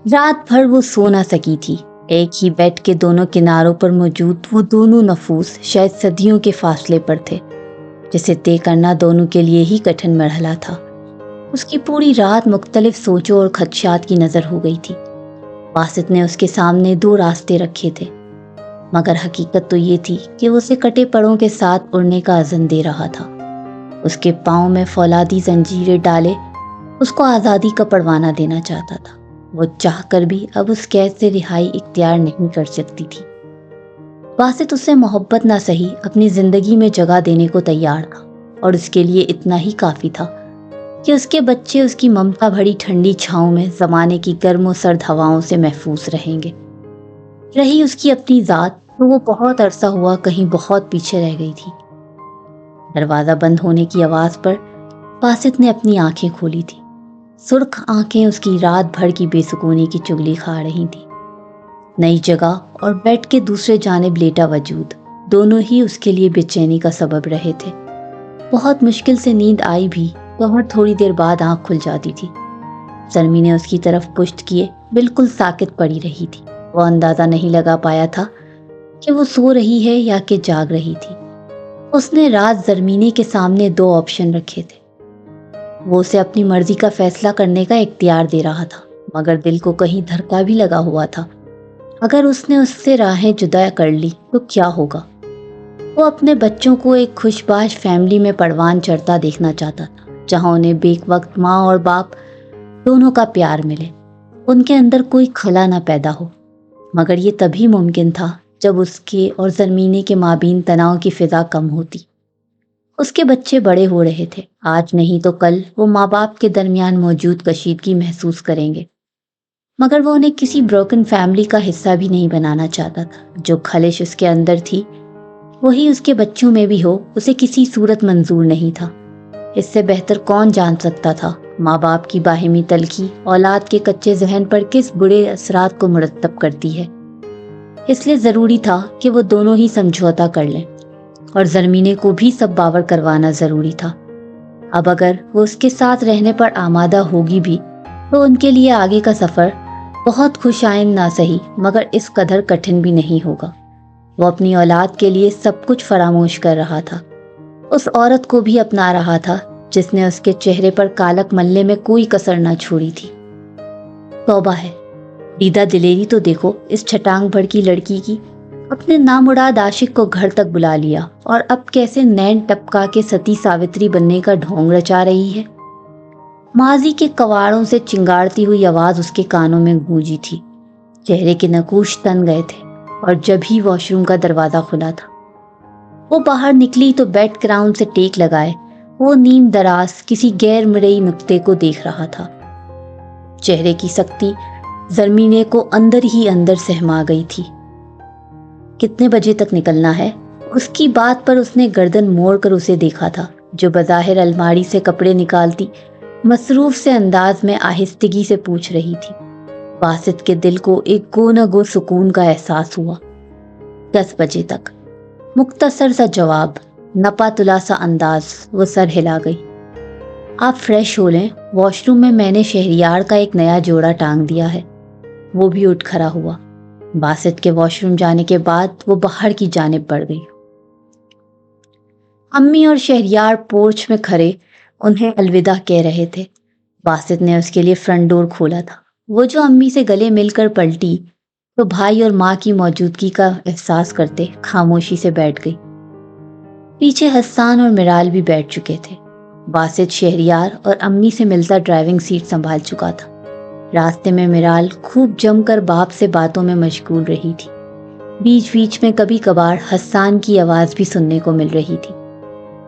رات بھر وہ سو نہ سکی تھی۔ ایک ہی بیڈ کے دونوں کناروں پر موجود وہ دونوں نفوس شاید صدیوں کے فاصلے پر تھے، جسے طے کرنا دونوں کے لیے ہی کٹھن مرحلہ تھا۔ اس کی پوری رات مختلف سوچوں اور خدشات کی نظر ہو گئی تھی۔ باسط نے اس کے سامنے دو راستے رکھے تھے، مگر حقیقت تو یہ تھی کہ وہ اسے کٹے پڑوں کے ساتھ اڑنے کا عزم دے رہا تھا۔ اس کے پاؤں میں فولادی زنجیریں ڈالے اس کو آزادی کا پروانہ دینا چاہتا تھا۔ وہ چاہ کر بھی اب اس قید سے رہائی اختیار نہیں کر سکتی تھی۔ باسط اس سے محبت نہ سہی اپنی زندگی میں جگہ دینے کو تیار تھا، اور اس کے لیے اتنا ہی کافی تھا کہ اس کے بچے اس کی ممتا بھری ٹھنڈی چھاؤں میں زمانے کی گرم و سرد ہواؤں سے محفوظ رہیں گے۔ رہی اس کی اپنی ذات تو وہ بہت عرصہ ہوا کہیں بہت پیچھے رہ گئی تھی۔ دروازہ بند ہونے کی آواز پر باسط نے اپنی آنکھیں کھولی تھی۔ سرخ آنکھیں اس کی رات بھر کی بے سکونی کی چغلی کھا رہی تھیں۔ نئی جگہ اور بیڈ کے دوسرے جانب لیٹا وجود دونوں ہی اس کے لیے بے چینی کا سبب رہے تھے۔ بہت مشکل سے نیند آئی بھی تو ہر تھوڑی دیر بعد آنکھ کھل جاتی تھی۔ سرمی نے اس کی طرف پشت کیے بالکل ساکت پڑی رہی تھی۔ وہ اندازہ نہیں لگا پایا تھا کہ وہ سو رہی ہے یا کہ جاگ رہی تھی۔ اس نے رات زرمینے کے سامنے دو آپشن رکھے تھے۔ وہ اسے اپنی مرضی کا فیصلہ کرنے کا اختیار دے رہا تھا، مگر دل کو کہیں دھڑکا بھی لگا ہوا تھا۔ اگر اس نے اس سے راہیں جدا کر لی تو کیا ہوگا؟ وہ اپنے بچوں کو ایک خوش باش فیملی میں پروان چڑھتا دیکھنا چاہتا تھا، جہاں انہیں بیک وقت ماں اور باپ دونوں کا پیار ملے، ان کے اندر کوئی خلا نہ پیدا ہو۔ مگر یہ تبھی ممکن تھا جب اس کے اور زرمینے کے مابین تناؤ کی فضا کم ہوتی۔ اس کے بچے بڑے ہو رہے تھے۔ آج نہیں تو کل وہ ماں باپ کے درمیان موجود کشیدگی محسوس کریں گے، مگر وہ انہیں کسی بروکن فیملی کا حصہ بھی نہیں بنانا چاہتا تھا۔ جو خلش اس کے اندر تھی وہی اس کے بچوں میں بھی ہو، اسے کسی صورت منظور نہیں تھا۔ اس سے بہتر کون جان سکتا تھا ماں باپ کی باہمی تلخی اولاد کے کچے ذہن پر کس برے اثرات کو مرتب کرتی ہے۔ اس لیے ضروری تھا کہ وہ دونوں ہی سمجھوتا کر لیں، اور زرمینے کو بھی سب باور کروانا ضروری تھا۔ اب اگر وہ اس کے ساتھ رہنے پر آمادہ ہوگی بھی تو ان کے لیے آگے کا سفر بہت خوش آئند نہ سہی مگر اس قدر کٹھن بھی نہیں ہوگا۔ وہ اپنی اولاد کے لیے سب کچھ فراموش کر رہا تھا، اس عورت کو بھی اپنا رہا تھا جس نے اس کے چہرے پر کالک ملنے میں کوئی کسر نہ چھوڑی تھی۔ توبہ ہے، دیدہ دلیری تو دیکھو اس چھٹانگ بھڑکی لڑکی کی۔ اپنے نامراد عاشق کو گھر تک بلا لیا اور اب کیسے نین ٹپکا کے ستی ساوتری بننے کا ڈھونگ رچا رہی ہے۔ ماضی کے کواڑوں سے چنگاڑتی ہوئی آواز اس کے کانوں میں گونجی تھی۔ چہرے کے نقوش تن گئے تھے، اور جب ہی واش روم کا دروازہ کھلا تھا وہ باہر نکلی تو بیڈ گراؤنڈ سے ٹیک لگائے وہ نیم دراز کسی غیر مرئی نقطے کو دیکھ رہا تھا۔ چہرے کی سختی زرمینے کو اندر ہی اندر سہما گئی تھی۔ کتنے بجے تک نکلنا ہے؟ اس کی بات پر اس نے گردن موڑ کر اسے دیکھا تھا، جو بظاہر الماری سے کپڑے نکالتی مصروف سے انداز میں آہستگی سے پوچھ رہی تھی۔ باسط کے دل کو ایک گو نہ گو سکون کا احساس ہوا۔ 10 بجے تک، مختصر سا جواب، نپا تلا سا انداز۔ وہ سر ہلا گئی۔ آپ فریش ہو لیں، واش روم میں میں نے شہریار کا ایک نیا جوڑا ٹانگ دیا ہے۔ وہ بھی اٹھ کھڑا ہوا۔ باسط کے واش روم جانے کے بعد وہ باہر کی جانب بڑھ گئی۔ امی اور شہریار پورچ میں کھڑے انہیں الوداع کہہ رہے تھے۔ باسط نے اس کے لیے فرنٹ ڈور کھولا تھا۔ وہ جو امی سے گلے مل کر پلٹی تو بھائی اور ماں کی موجودگی کا احساس کرتے خاموشی سے بیٹھ گئی۔ پیچھے حسان اور میرال بھی بیٹھ چکے تھے۔ باسط شہریار اور امی سے ملتا ڈرائیونگ سیٹ سنبھال چکا تھا۔ راستے میں میرال خوب جم کر باپ سے باتوں میں مشغول رہی تھی۔ بیچ بیچ میں کبھی کبھار حسان کی آواز بھی سننے کو مل رہی تھی،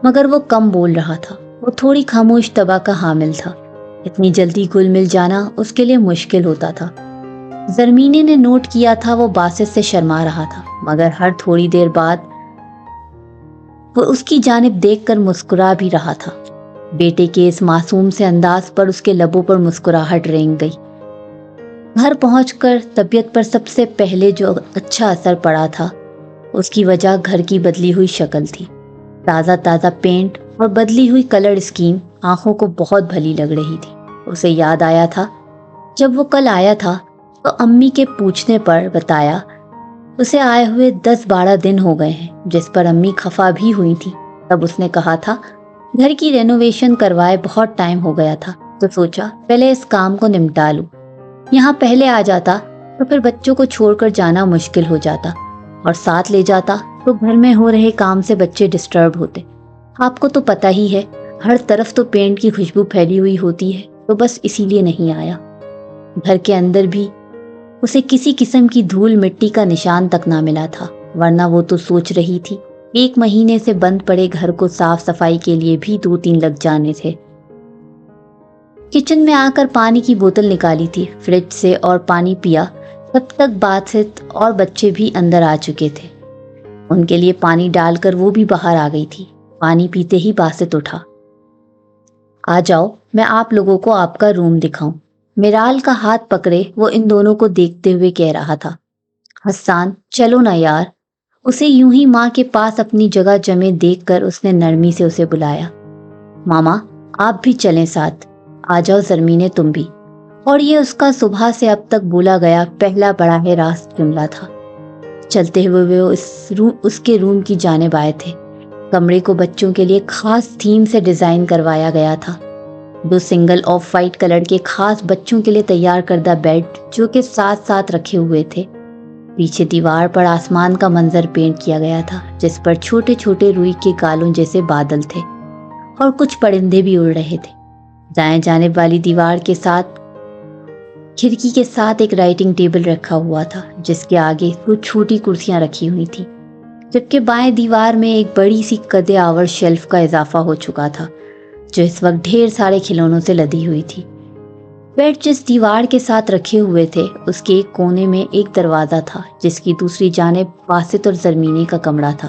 مگر وہ کم بول رہا تھا۔ وہ تھوڑی خاموش طبع کا حامل تھا۔ اتنی جلدی گل مل جانا اس کے لیے مشکل ہوتا تھا۔ زرمینے نے نوٹ کیا تھا وہ باسط سے شرما رہا تھا، مگر ہر تھوڑی دیر بعد وہ اس کی جانب دیکھ کر مسکرا بھی رہا تھا۔ بیٹے کے اس معصوم سے انداز پر اس کے لبوں پر مسکراہٹ رینگ گئی۔ گھر پہنچ کر طبیعت پر سب سے پہلے جو اچھا اثر پڑا تھا اس کی وجہ گھر کی بدلی ہوئی شکل تھی۔ تازہ تازہ پینٹ اور بدلی ہوئی کلر اسکیم آنکھوں کو بہت بھلی لگ رہی تھی۔ اسے یاد آیا تھا جب وہ کل آیا تھا تو امی کے پوچھنے پر بتایا اسے آئے ہوئے 10-12 دن ہو گئے ہیں، جس پر امی خفا بھی ہوئی تھی۔ تب اس نے کہا تھا گھر کی رینوویشن کروائے بہت ٹائم ہو گیا تھا، تو سوچا پہلے اس کام کو نمٹا لوں، یہاں پہلے آ جاتا تو پھر بچوں کو چھوڑ کر جانا مشکل ہو جاتا، اور ساتھ لے جاتا تو گھر میں ہو رہے کام سے بچے ڈسٹرب ہوتے۔ آپ کو تو پتہ ہی ہے ہر طرف تو پینٹ کی خوشبو پھیلی ہوئی ہوتی ہے، تو بس اسی لیے نہیں آیا۔ گھر کے اندر بھی اسے کسی قسم کی دھول مٹی کا نشان تک نہ ملا تھا، ورنہ وہ تو سوچ رہی تھی 1 مہینے سے بند پڑے گھر کو صاف صفائی کے لیے بھی 2-3 لگ جانے تھے۔ کچن میں آ کر پانی کی بوتل نکالی تھی فریج سے اور پانی پیا، تب تک باسط اور بچے بھی اندر آ چکے تھے۔ ان کے لیے پانی ڈال کر وہ بھی باہر آ گئی تھی۔ پانی پیتے ہی باسط اٹھا۔ آ جاؤ، میں آپ لوگوں کو آپ کا روم دکھاؤں۔ میرال کا ہاتھ پکڑے وہ ان دونوں کو دیکھتے ہوئے کہہ رہا تھا۔ حسان چلو نا یار۔ اسے یوں ہی ماں کے پاس اپنی جگہ جمے دیکھ کر اس نے نرمی سے اسے بلایا۔ ماما آپ بھی چلیں ساتھ، آ جاؤ زرمینے تم بھی۔ اور یہ اس کا صبح سے اب تک بولا گیا پہلا براہ راست جملہ تھا۔ چلتے ہوئے وہ اس کے روم کی جانب آئے تھے۔ کمرے کو بچوں کے لیے خاص تھیم سے ڈیزائن کروایا گیا تھا۔ 2 سنگل آف وائٹ کلر کے خاص بچوں کے لیے تیار کردہ بیڈ جو کہ ساتھ ساتھ رکھے ہوئے تھے۔ پیچھے دیوار پر آسمان کا منظر پینٹ کیا گیا تھا، جس پر چھوٹے چھوٹے روئی کے گالوں جیسے بادل تھے اور کچھ پرندے بھی اڑ رہے تھے۔ دائیں جانب والی دیوار کے ساتھ کھڑکی کے ساتھ ایک رائٹنگ ٹیبل رکھا ہوا تھا، جس کے آگے کچھ چھوٹی کرسیاں رکھی ہوئی تھیں، جبکہ بائیں دیوار میں ایک بڑی سی قد آور شیلف کا اضافہ ہو چکا تھا، جو اس وقت ڈھیر سارے کھلونوں سے لدی ہوئی تھی۔ بیڈ جس دیوار کے ساتھ رکھے ہوئے تھے اس کے ایک کونے میں ایک دروازہ تھا، جس کی دوسری جانب باسط اور زرمینے کا کمرہ تھا۔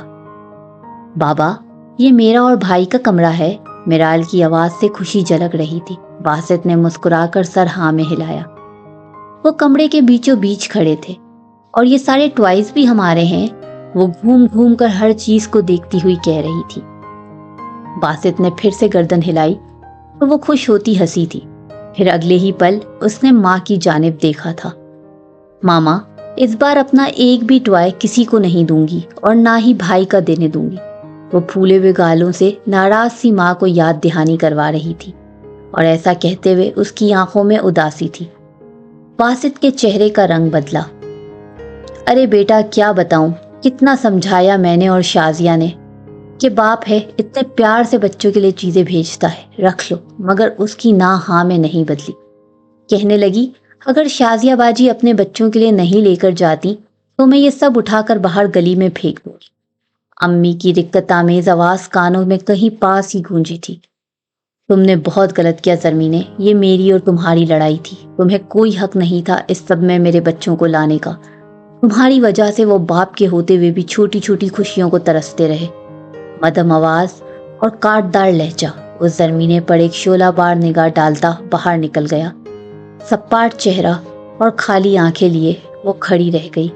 بابا یہ میرا اور بھائی کا کمرہ ہے، میرال کی آواز سے خوشی جھلک رہی تھی۔ باسط نے مسکرا کر سر ہاں میں ہلایا۔ وہ کمرے کے بیچوں بیچ کھڑے تھے۔ اور یہ سارے ٹوائز بھی ہمارے ہیں، وہ گھوم گھوم کر ہر چیز کو دیکھتی ہوئی کہہ رہی تھی۔ باسط نے پھر سے گردن ہلائی تو وہ خوش ہوتی ہنسی تھی۔ پھر اگلے ہی پل اس نے ماں کی جانب دیکھا تھا۔ ماما اس بار اپنا ایک بھی ٹوائے کسی کو نہیں دوں گی اور نہ ہی بھائی کا دینے دوں گی۔ وہ پھولے ہوئے گالوں سے ناراض سی ماں کو یاد دہانی کروا رہی تھی، اور ایسا کہتے ہوئے اس کی آنکھوں میں اداسی تھی۔ باسط کے چہرے کا رنگ بدلا۔ ارے بیٹا کیا بتاؤں، کتنا سمجھایا میں نے اور شازیہ نے کہ باپ ہے اتنے پیار سے بچوں کے لیے چیزیں بھیجتا ہے، رکھ لو، مگر اس کی نہ ہاں میں نہیں بدلی۔ کہنے لگی اگر شازیہ باجی اپنے بچوں کے لیے نہیں لے کر جاتی تو میں یہ سب اٹھا کر باہر گلی میں پھینک دوں گی۔ امی کی رقت آمیز آواز کانوں میں کہیں پاس ہی گونجی تھی۔ تم نے بہت غلط کیا زرمینے، یہ میری اور تمہاری لڑائی تھی، تمہیں کوئی حق نہیں تھا اس سب میں میرے بچوں کو لانے کا۔ تمہاری وجہ سے وہ باپ کے ہوتے ہوئے بھی چھوٹی چھوٹی خوشیوں کو ترستے رہے۔ مدھم آواز اور کاٹدار لہجہ اس زرمینے پر ایک شعلہ بار نگاہ ڈالتا باہر نکل گیا۔ سپاٹ چہرہ اور کھالی آنکھیں لیے وہ کھڑی رہ گئی۔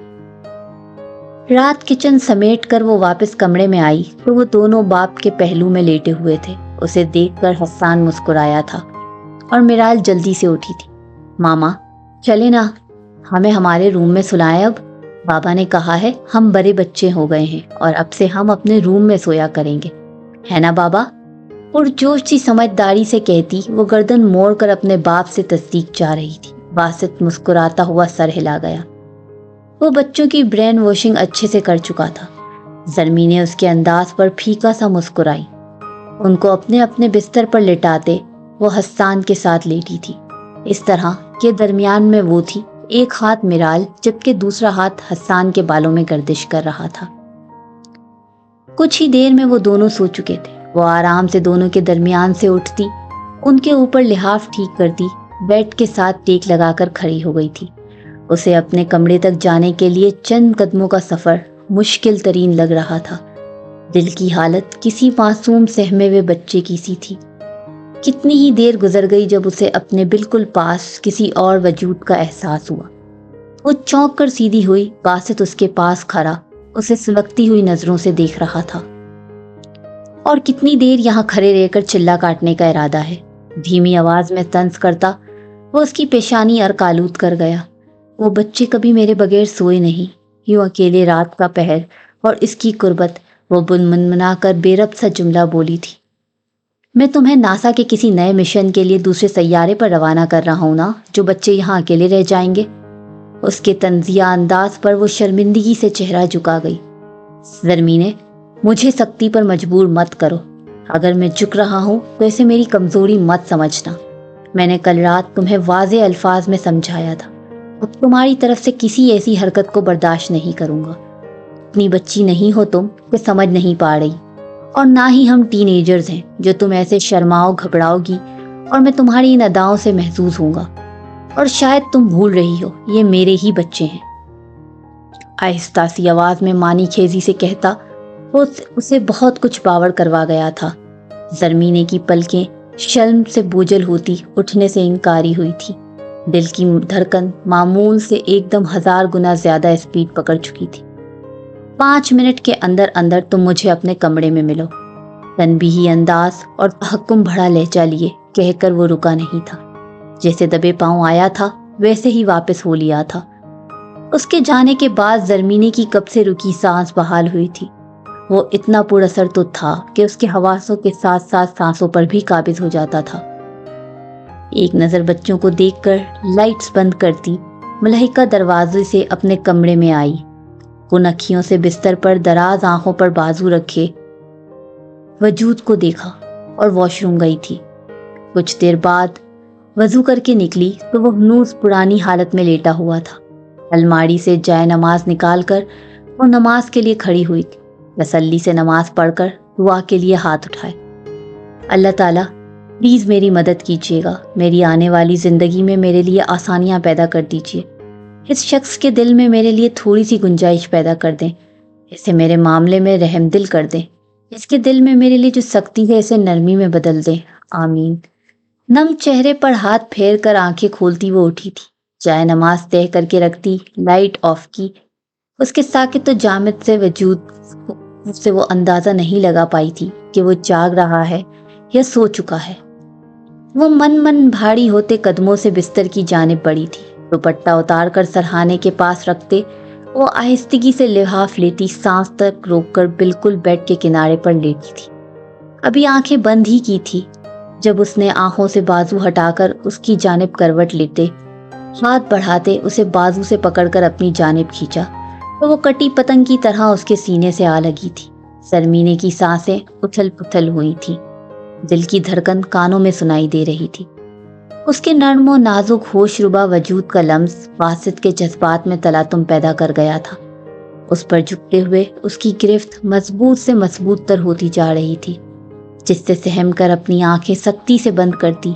رات کچن سمیٹ کر وہ واپس کمرے میں آئی تو وہ دونوں باپ کے پہلو میں لیٹے ہوئے تھے۔ اسے دیکھ کر حسان مسکرایا تھا اور میرال جلدی سے اٹھی تھی۔ ماما چلے نا، ہمیں ہمارے روم میں سلائیں اب، بابا نے کہا ہے ہم بڑے بچے ہو گئے ہیں اور اب سے ہم اپنے روم میں سویا کریں گے، ہے نا بابا؟ پرجوش سی سمجھداری سے کہتی وہ گردن موڑ کر اپنے باپ سے تصدیق چاہ رہی تھی۔ باسط مسکراتا ہوا سر ہلا گیا۔ وہ بچوں کی برین واشنگ اچھے سے کر چکا تھا۔ زرمینے اس کے انداز پر پھیکا سا مسکرائی۔ ان کو اپنے اپنے بستر پر لٹاتے وہ حسان کے ساتھ لیٹی تھی، اس طرح کہ درمیان میں وہ تھی، ایک ہاتھ میرال جبکہ دوسرا ہاتھ حسان کے بالوں میں گردش کر رہا تھا۔ کچھ ہی دیر میں وہ دونوں سو چکے تھے۔ وہ آرام سے دونوں کے درمیان سے اٹھتی، ان کے اوپر لحاف ٹھیک کرتی، بیڈ کے ساتھ ٹیک لگا کر کھڑی ہو گئی تھی۔ اسے اپنے کمرے تک جانے کے لیے چند قدموں کا سفر مشکل ترین لگ رہا تھا۔ دل کی حالت کسی معصوم سہمے ہوئے بچے کی سی تھی۔ کتنی ہی دیر گزر گئی جب اسے اپنے بالکل پاس کسی اور وجود کا احساس ہوا۔ وہ چونک کر سیدھی ہوئی۔ باسط اس کے پاس کھڑا اسے سلگتی ہوئی نظروں سے دیکھ رہا تھا۔ اور کتنی دیر یہاں کھڑے رہ کر چلا کاٹنے کا ارادہ ہے؟ دھیمی آواز میں طنز کرتا وہ اس کی پیشانی ارک آلود کر گیا۔ وہ بچے کبھی میرے بغیر سوئے نہیں، یوں اکیلے رات کا پہر اور اس کی قربت، وہ منمنا کر بے ربط سا جملہ بولی تھی۔ میں تمہیں ناسا کے کسی نئے مشن کے لیے دوسرے سیارے پر روانہ کر رہا ہوں نا، جو بچے یہاں اکیلے رہ جائیں گے۔ اس کے طنزیہ انداز پر وہ شرمندگی سے چہرہ جھکا گئی۔ زرمینے، مجھے سختی پر مجبور مت کرو۔ اگر میں جھک رہا ہوں تو اسے میری کمزوری مت سمجھنا۔ میں نے کل رات تمہیں واضح الفاظ میں سمجھایا تھا، اب تمہاری طرف سے کسی ایسی حرکت کو برداشت نہیں کروں گا۔ اتنی بچی نہیں ہو تم کہ سمجھ نہیں پا رہی، اور نہ ہی ہم ٹین ایجرز ہیں جو تم ایسے شرماؤ گھبراؤ گی، اور میں تمہاری ان اداؤں سے محظوظ ہوں گا۔ اور شاید تم بھول رہی ہو، یہ میرے ہی بچے ہیں۔ آہستہ سی آواز میں مانی خیزی سے کہتا وہ اسے بہت کچھ باور کروا گیا تھا۔ زرمینے کی پلکیں شرم سے بوجھل ہوتی اٹھنے سے انکاری ہوئی تھی۔ دل کی دھڑکن معمول سے ایک دم 1000 گنا زیادہ اسپیڈ پکڑ چکی تھی۔ 5 منٹ کے اندر اندر تم مجھے اپنے کمرے میں ملو، تنبیہی انداز اور تحکم بھرا لہجہ لیے کہہ کر وہ رکا نہیں تھا۔ جیسے دبے پاؤں آیا تھا ویسے ہی واپس ہو لیا تھا۔ اس کے جانے کے بعد زرمینے کی کب سے رکی سانس بحال ہوئی تھی۔ وہ اتنا پر اثر تو تھا کہ اس کے حواسوں کے ساتھ ساتھ سانسوں پر بھی قابض ہو جاتا تھا۔ ایک نظر بچوں کو دیکھ کر لائٹس بند کرتی ملائکہ دروازے سے اپنے کمرے میں آئی۔ ان اکھیوں سے بستر پر دراز آنکھوں پر بازو رکھے وجود کو دیکھا اور واش روم گئی تھی۔ کچھ دیر بعد وضو کر کے نکلی تو وہ ہنوز پرانی حالت میں لیٹا ہوا تھا۔ الماری سے جائے نماز نکال کر وہ نماز کے لیے کھڑی ہوئی تھی۔ تسلی سے نماز پڑھ کر دعا کے لیے ہاتھ اٹھائے۔ اللہ تعالیٰ پلیز میری مدد کیجیے گا، میری آنے والی زندگی میں میرے لیے آسانیاں پیدا کر دیجیے۔ اس شخص کے دل میں میرے لیے تھوڑی سی گنجائش پیدا کر دیں، اسے میرے معاملے میں رحم دل کر دیں، اس کے دل میں میرے لیے جو سختی ہے اسے نرمی میں بدل دیں، آمین۔ نم چہرے پر ہاتھ پھیر کر آنکھیں کھولتی وہ اٹھی تھی، جائے نماز طے کر کے رکھتی، لائٹ آف کی۔ اس کے ساکت و جامد سے وجود سے وہ اندازہ نہیں لگا پائی تھی کہ وہ جاگ رہا ہے یا سو چکا ہے۔ وہ من بھاری ہوتے قدموں سے بستر کی جانب بڑھی تھی۔ دوپٹہ اتار کر سرہانے کے پاس رکھتے وہ آہستگی سے لحاف لیتی، سانس تک روک کر بالکل بیڈ کے کنارے پر لیٹی تھی۔ ابھی آنکھیں بند ہی کی تھی جب اس نے آنکھوں سے بازو ہٹا کر اس کی جانب کروٹ لیتے، ہاتھ بڑھاتے اسے بازو سے پکڑ کر اپنی جانب کھینچا تو وہ کٹی پتنگ کی طرح اس کے سینے سے آ لگی تھی۔ زرمینے کی سانسیں اتھل پتھل ہوئی تھی، دل کی دھڑکن کانوں میں سنائی دے رہی تھی۔ اس کے نرم و نازک ہوش ربا وجود کا لمس واسط کے جذبات میں تلاطم پیدا کر گیا تھا۔ اس پر جھکتے ہوئے اس کی گرفت مضبوط سے مضبوط تر ہوتی جا رہی تھی، جس سے سہم کر اپنی آنکھیں سختی سے بند کرتی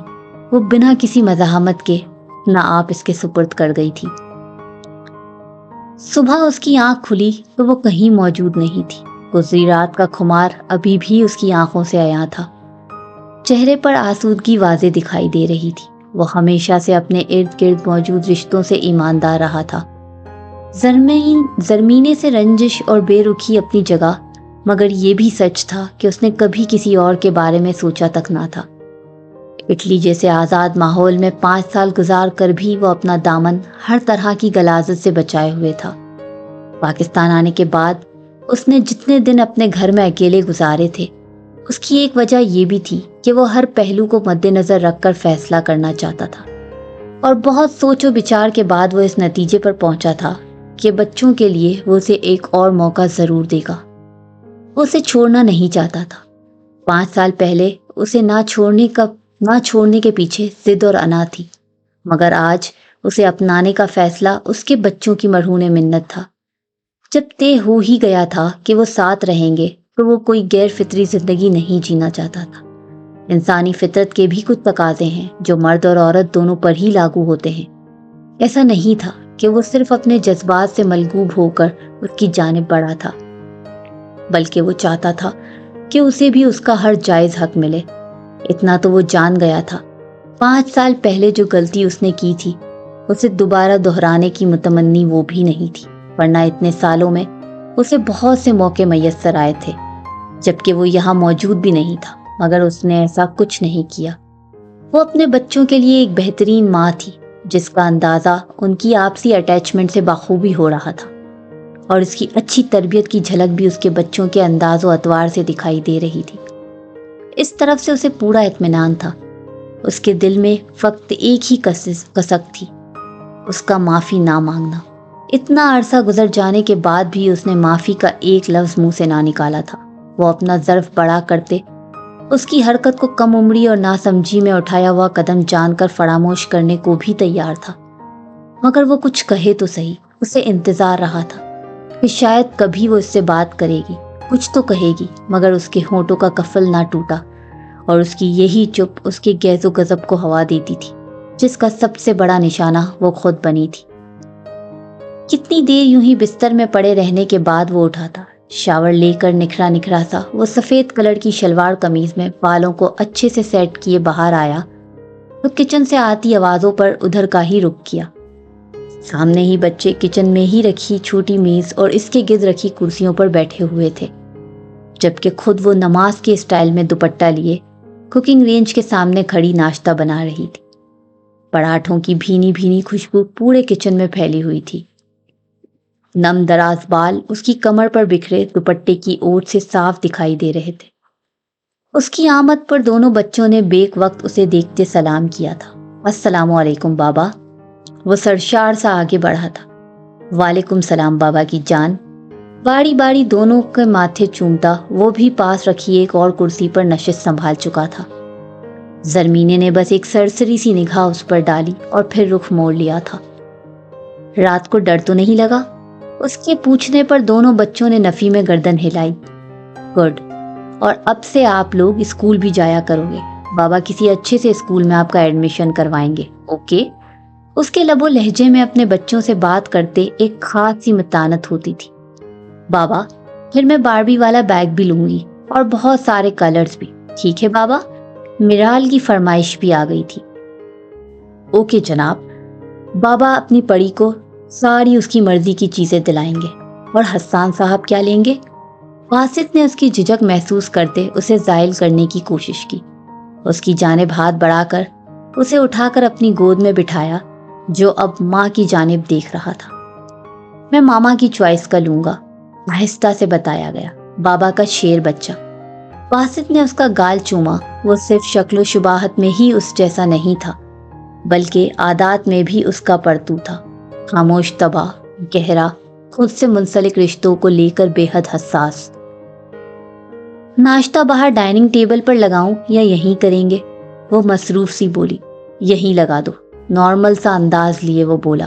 وہ بنا کسی مزاحمت کے اپنا آپ اس کے سپرد کر گئی تھی۔ صبح اس کی آنکھ کھلی تو وہ کہیں موجود نہیں تھی۔ گزری رات کا خمار ابھی بھی اس کی آنکھوں سے عیاں تھا۔ چہرے پر آسودگی واضح دکھائی دے رہی تھی۔ وہ ہمیشہ سے اپنے ارد گرد موجود رشتوں سے ایماندار رہا تھا۔ زرمینے سے رنجش اور بے رخی اپنی جگہ، مگر یہ بھی سچ تھا کہ اس نے کبھی کسی اور کے بارے میں سوچا تک نہ تھا۔ اٹلی جیسے آزاد ماحول میں 5 سال گزار کر بھی وہ اپنا دامن ہر طرح کی غلاظت سے بچائے ہوئے تھا۔ پاکستان آنے کے بعد اس نے جتنے دن اپنے گھر میں اکیلے گزارے تھے، اس کی ایک وجہ یہ بھی تھی کہ وہ ہر پہلو کو مد نظر رکھ کر فیصلہ کرنا چاہتا تھا، اور بہت سوچ و بچار کے بعد وہ اس نتیجے پر پہنچا تھا کہ بچوں کے لیے وہ اسے ایک اور موقع ضرور دے گا۔ وہ اسے چھوڑنا نہیں چاہتا تھا۔ 5 سال پہلے اسے نہ چھوڑنے کے پیچھے ضد اور انا تھی، مگر آج اسے اپنانے کا فیصلہ اس کے بچوں کی مرہون منت تھا۔ جب طے ہو ہی گیا تھا کہ وہ ساتھ رہیں گے تو وہ کوئی غیر فطری زندگی نہیں جینا چاہتا تھا۔ انسانی فطرت کے بھی کچھ تقاضے ہیں جو مرد اور عورت دونوں پر ہی لاگو ہوتے ہیں۔ ایسا نہیں تھا کہ وہ صرف اپنے جذبات سے ملگوب ہو کر اس کی جانب بڑھا تھا، بلکہ وہ چاہتا تھا کہ اسے بھی اس کا ہر جائز حق ملے۔ اتنا تو وہ جان گیا تھا، 5 سال پہلے جو غلطی اس نے کی تھی اسے دوبارہ دہرانے کی متمنی وہ بھی نہیں تھی، ورنہ اتنے سالوں میں اسے بہت سے موقع میسر آئے تھے جبکہ وہ یہاں موجود بھی نہیں تھا، مگر اس نے ایسا کچھ نہیں کیا۔ وہ اپنے بچوں کے لیے ایک بہترین ماں تھی، جس کا اندازہ ان کی آپسی اٹیچمنٹ سے بخوبی ہو رہا تھا، اور اس کی اچھی تربیت کی جھلک بھی اس کے بچوں کے انداز و اطوار سے دکھائی دے رہی تھی۔ اس طرف سے اسے پورا اطمینان تھا۔ اس کے دل میں فقط ایک ہی کسک تھی، اس کا معافی نہ مانگنا۔ اتنا عرصہ گزر جانے کے بعد بھی اس نے معافی کا ایک لفظ منہ سے نہ نکالا تھا۔ وہ اپنا ظرف بڑا کرتے اس کی حرکت کو کم عمری اور ناسمجھی میں اٹھایا ہوا قدم جان کر فراموش کرنے کو بھی تیار تھا، مگر وہ کچھ کہے تو صحیح۔ اسے انتظار رہا تھا کہ شاید کبھی وہ اس سے بات کرے گی، کچھ تو کہے گی، مگر اس کے ہونٹوں کا قفل نہ ٹوٹا، اور اس کی یہی چپ اس کے غیظ و غضب کو ہوا دیتی تھی، جس کا سب سے بڑا نشانہ وہ خود بنی تھی۔ کتنی دیر یوں ہی بستر میں پڑے رہنے کے بعد وہ اٹھا تھا۔ شاور لے کر نکھرا نکھرا سا وہ سفید کلر کی شلوار قمیض میں بالوں کو اچھے سے سیٹ کیے باہر آیا تو کچن سے آتی آوازوں پر ادھر کا ہی رخ کیا۔ سامنے ہی بچے کچن میں ہی رکھی چھوٹی میز اور اس کے گرد رکھی کرسیوں پر بیٹھے ہوئے تھے، جبکہ خود وہ نماز کے اسٹائل میں دوپٹہ لیے کوکنگ رینج کے سامنے کھڑی ناشتہ بنا رہی تھی۔ پراٹھوں کی بھینی بھینی خوشبو پورے کچن میں پھیلی ہوئی تھی۔ نم دراز بال اس کی کمر پر بکھرے دوپٹے کی اوٹ سے صاف دکھائی دے رہے تھے۔ اس کی آمد پر دونوں بچوں نے بیک وقت اسے دیکھتے سلام کیا تھا۔ السلام علیکم بابا۔ وہ سرشار سا آگے بڑھا تھا۔ وعلیکم السلام بابا کی جان۔ باری باری دونوں کے ماتھے چومتا وہ بھی پاس رکھی ایک اور کرسی پر نشست سنبھال چکا تھا۔ زرمینے نے بس ایک سرسری سی نگاہ اس پر ڈالی اور پھر رخ موڑ لیا تھا۔ رات کو ڈر تو نہیں لگا؟ اس کے پوچھنے پر دونوں بچوں نے نفی میں گردن ہلائی۔ گڈ، اور اب سے آپ لوگ اسکول بھی جایا کرو گے۔ بابا کسی اچھے سے اسکول میں آپ کا ایڈمیشن کروائیں گے، اوکے؟ اس کے لب و لہجے میں اپنے بچوں سے بات کرتے ایک خاص سی متانت ہوتی تھی۔ بابا، پھر میں باربی والا بیگ بھی لوں گی اور بہت سارے کلرز بھی، ٹھیک ہے بابا؟ میرال کی فرمائش بھی آ گئی تھی۔ اوکے جناب۔ بابا اپنی پڑی کو ساری اس کی مرضی کی چیزیں دلائیں گے۔ اور حسان صاحب کیا لیں گے؟ باسط نے اس کی جھجک محسوس کرتے اسے زائل کرنے کی کوشش کی۔ اس کی جانب ہاتھ بڑھا کر اسے اٹھا کر اپنی گود میں بٹھایا، جو اب ماں کی جانب دیکھ رہا تھا۔ میں ماما کی چوائس کا لوں گا، آہستہ سے بتایا گیا۔ بابا کا شیر بچہ۔ باسط نے اس کا گال چوما۔ وہ صرف شکل و شباہت میں ہی اس جیسا نہیں تھا، بلکہ عادات میں بھی اس کا پرتو تھا۔ خاموش طبع، گہرا، خود سے منسلک رشتوں کو لے کر بے حد حساس۔ ناشتہ باہر ڈائننگ ٹیبل پر لگاؤں یا یہیں کریں گے؟ وہ مصروف سی بولی۔ یہیں لگا دو، نارمل سا انداز لیے وہ بولا۔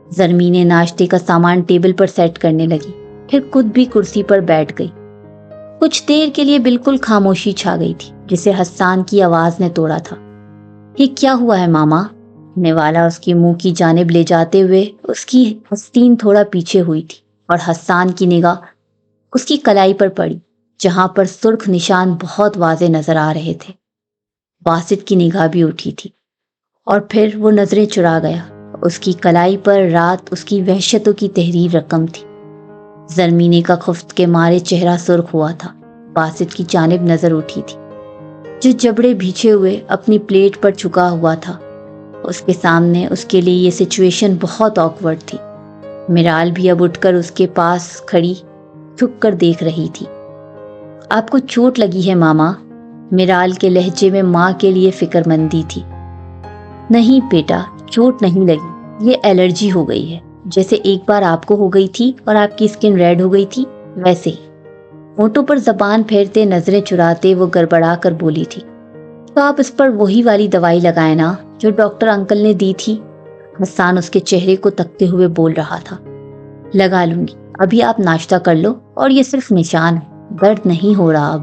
زرمینے ناشتے کا سامان ٹیبل پر سیٹ کرنے لگی، پھر خود بھی کرسی پر بیٹھ گئی۔ کچھ دیر کے لیے بالکل خاموشی چھا گئی تھی، جسے حسان کی آواز نے توڑا تھا۔ یہ کیا ہوا ہے ماما؟ نوالا اس کے منہ کی جانب لے جاتے ہوئے اس کی آستین تھوڑا پیچھے ہوئی تھی، اور حسان کی نگاہ اس کی کلائی پر پڑی، جہاں پر سرخ نشان بہت واضح نظر آ رہے تھے۔ باسط کی نگاہ بھی اٹھی تھی، اور پھر وہ نظریں چرا گیا۔ اس کی کلائی پر رات اس کی وحشتوں کی تحریر رقم تھی۔ زرمینے کا خفت کے مارے چہرہ سرخ ہوا تھا۔ باسط کی جانب نظر اٹھی تھی، جو جبڑے بھیچے ہوئے اپنی پلیٹ پر چکا ہوا تھا۔ اس کے سامنے اس کے لیے یہ سچویشن بہت آکورڈ تھی۔ میرال بھی اب اٹھ کر اس کے پاس کھڑی جھک کر دیکھ رہی تھی۔ آپ کو چوٹ لگی ہے ماما؟ میرال کے لہجے میں ماں کے لیے فکر مندی تھی۔ نہیں بیٹا، چوٹ نہیں لگی، یہ الرجی ہو گئی ہے، جیسے ایک بار آپ کو ہو گئی تھی اور آپ کی اسکن ریڈ ہو گئی تھی، ویسے ہی۔ ہونٹوں پر زبان پھیرتے نظریں چراتے وہ گڑبڑا کر بولی تھی۔ تو آپ اس پر وہی والی دوائی لگائیں نا جو ڈاکٹر انکل نے دی تھی۔ حسان اس کے چہرے کو تکتے ہوئے بول رہا تھا۔ لگا لوں گی، ابھی آپ ناشتہ کر لو، اور یہ صرف نشان ہے، درد نہیں ہو رہا اب۔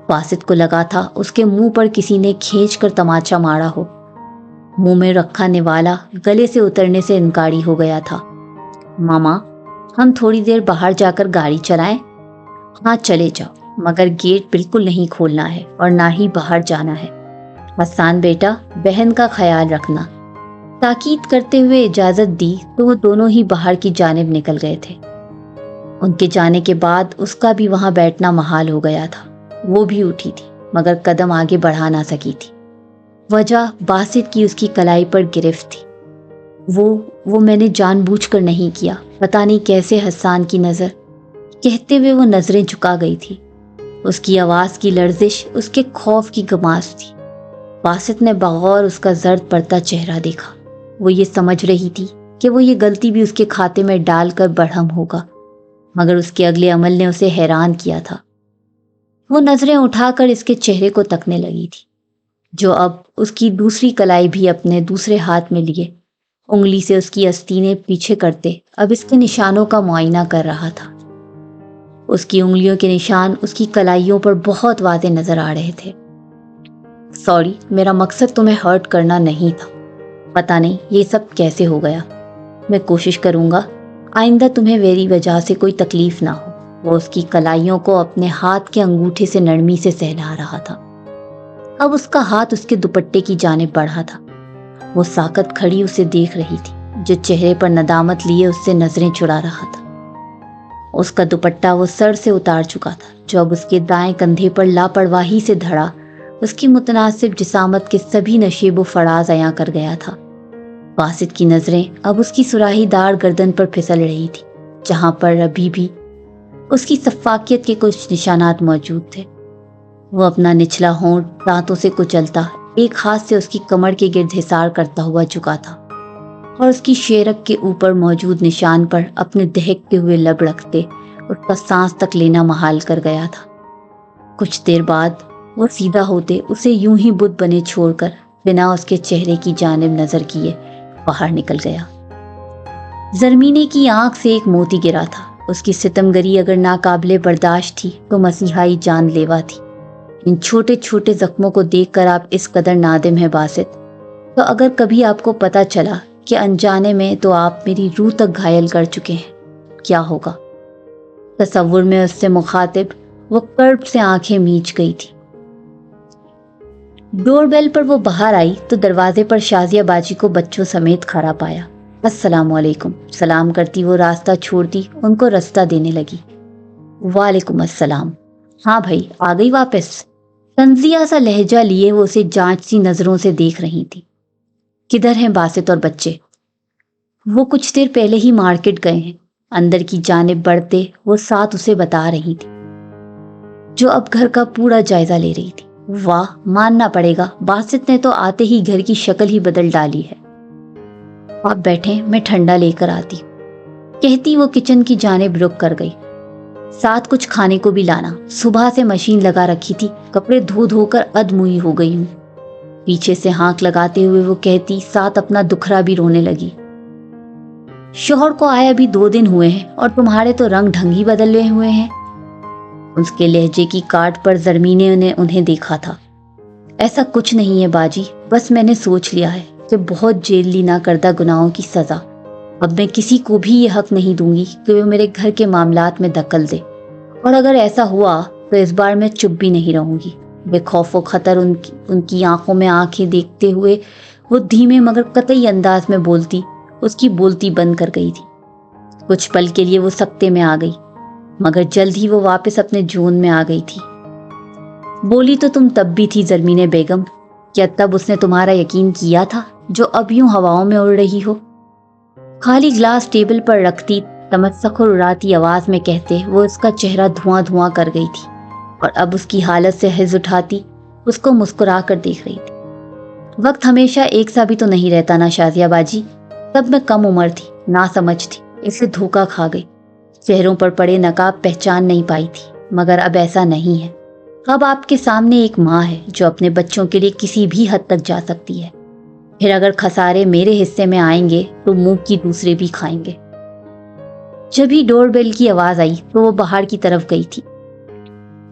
باسط کو لگا تھا اس کے منہ پر کسی نے کھینچ کر تماچا مارا ہو۔ منہ میں رکھا نوالا گلے سے اترنے سے انکاری ہو گیا تھا۔ ماما، ہم تھوڑی دیر باہر جا کر گاڑی چلائیں؟ ہاں چلے جاؤ، مگر گیٹ بالکل نہیں کھولنا ہے اور نہ ہی باہر جانا ہے۔ حسان بیٹا، بہن کا خیال رکھنا۔ تاکید کرتے ہوئے اجازت دی تو وہ دونوں ہی باہر کی جانب نکل گئے تھے۔ ان کے جانے کے بعد اس کا بھی وہاں بیٹھنا محال ہو گیا تھا۔ وہ بھی اٹھی تھی، مگر قدم آگے بڑھا نہ سکی تھی۔ वजह बासित की उसकी कलाई पर गिरफ्त थी। वो मैंने जानबूझकर नहीं किया। पता नहीं कैसे हसन की नज़र, कहते हुए वो नज़रें झुका गई थी। उसकी आवाज़ की लर्जिश उसके खौफ की गमास थी। बासित ने बगौर उसका जर्द पड़ता चेहरा देखा। वो ये समझ रही थी कि वो ये गलती भी उसके खाते में डालकर बढ़म होगा, मगर उसके अगले अमल ने उसे हैरान किया था। वो नज़रें उठाकर इसके चेहरे को तकने लगी थी, जो अब उसकी दूसरी कलाई भी अपने दूसरे हाथ में लिए उंगली से उसकी आस्तीनें पीछे करते अब इसके निशानों का मुआयना कर रहा था। उसकी उंगलियों के निशान उसकी कलाइयों पर बहुत वाज़ेह नजर आ रहे थे। सॉरी, मेरा मकसद तुम्हें हर्ट करना नहीं था। पता नहीं ये सब कैसे हो गया। मैं कोशिश करूंगा आइंदा तुम्हें मेरी वजह से कोई तकलीफ ना हो। वो उसकी कलाइयों को अपने हाथ के अंगूठे से नरमी से सहला रहा था। अब उसका हाथ उसके दुपट्टे की जानिब बढ़ा था। वो साकत खड़ी उसे देख रही थी, जो चेहरे पर नदामत लिए उससे नजरें चुरा रहा था। उसका दुपट्टा वो सर से उतार चुका था, जो अब उसके दाएं कंधे पर लापरवाही से धड़ा उसकी मुतनासिब जिसामत के सभी नशेब व फराज अयां कर गया था। बासित की नजरें अब उसकी सुराहीदार गर्दन पर फिसल रही थी, जहां पर अभी भी उसकी सफाकियत के कुछ निशानात मौजूद थे। वो अपना निचला होंठ दांतों से कुचलता एक हाथ से उसकी कमर के गिर्द हिसार करता हुआ झुका था और उसकी शेरक के ऊपर मौजूद निशान पर अपने दहकते हुए लब रखते उसका सांस तक लेना महाल कर गया था। कुछ देर बाद वो सीधा होते उसे यूं ही बुत बने छोड़कर बिना उसके चेहरे की जानिब नजर किए बाहर निकल गया। जरमीने की आंख से एक मोती गिरा था। उसकी सितमगरी अगर नाकाबिले बर्दाश्त थी तो मसीहाई जानलेवा थी। इन छोटे छोटे जख्मों को देखकर आप इस कदर नादिम है बासित, तो अगर कभी आपको पता चला कि अनजाने में तो आप मेरी रूह तक घायल कर चुके हैं, क्या होगा? तसव्वुर में उससे मुखातिब वो कर्ब से आंखें मीच गई थी। डोरबेल पर वो बाहर आई तो दरवाजे पर शाजिया बाजी को बच्चों समेत खड़ा पाया। अस्सलाम वालेकुम सलाम करती वो रास्ता छोड़ती उनको रास्ता देने लगी। वालेकुम अस्सलाम। हाँ भाई, आ गई वापस? तंजिया सा लहजा लिए वो उसे जांचती नजरों से देख रही थी। किधर हैं बासित और बच्चे? वो कुछ देर पहले ही मार्केट गए हैं, अंदर की जानिब बढ़ते वो साथ उसे बता रही थी, जो अब घर का पूरा जायजा ले रही थी। वाह, मानना पड़ेगा, बासित ने तो आते ही घर की शक्ल ही बदल डाली है। आप बैठे, मैं ठंडा लेकर आती, कहती वो किचन की जानिब रुक कर गई। साथ कुछ खाने को भी लाना, सुबह से मशीन लगा रखी थी, कपड़े धो धोकर अधमुई हो गई हूँ। पीछे से हाँक लगाते हुए वो कहती, साथ अपना दुखरा भी रोने लगी। शोहर को आया भी 2 दिन हुए हैं और तुम्हारे तो रंग ढंग ही बदले हुए हैं। उसके लहजे की काट पर जरमीने ने उन्हें देखा था। ऐसा कुछ नहीं है बाजी, बस मैंने सोच लिया है कि बहुत जेली ना करदा गुनाहों की सजा। अब मैं किसी को भी ये हक नहीं दूंगी कि वो मेरे घर के मामलात में दखल दे, और अगर ऐसा हुआ तो इस बार मैं चुप भी नहीं रहूंगी। बेखौफ खतर उनकी आंखों में आंखें देखते हुए वो धीमे मगर कतई अंदाज में बोलती उसकी बोलती बंद कर गई थी। कुछ पल के लिए वो सकते में आ गई, मगर जल्द ही वो वापस अपने जोन में आ गई थी। बोली तो तुम तब भी थी जरमीने बेगम, क्या तब उसने तुम्हारा यकीन किया था जो अब यूं हवाओं में उड़ रही हो? खाली ग्लास टेबल पर रखती तमस्सक और उड़ाती आवाज में कहते वो उसका चेहरा धुआं धुआं कर गई थी, और अब उसकी हालत से हिज उठाती उसको मुस्कुरा कर देख रही थी। वक्त हमेशा एक सा भी तो नहीं रहता ना शाजिया बाजी। तब मैं कम उम्र थी, ना समझ थी, इसे धोखा खा गई। चेहरों पर पड़े नकाब पहचान नहीं पाई थी, मगर अब ऐसा नहीं है। अब आपके सामने एक माँ है जो अपने बच्चों के लिए किसी भी हद तक जा सकती है। फिर अगर खसारे मेरे हिस्से में आएंगे तो मुंह की दूसरे भी खाएंगे। जब ही डोरबेल की आवाज आई तो वो बाहर की तरफ गई थी।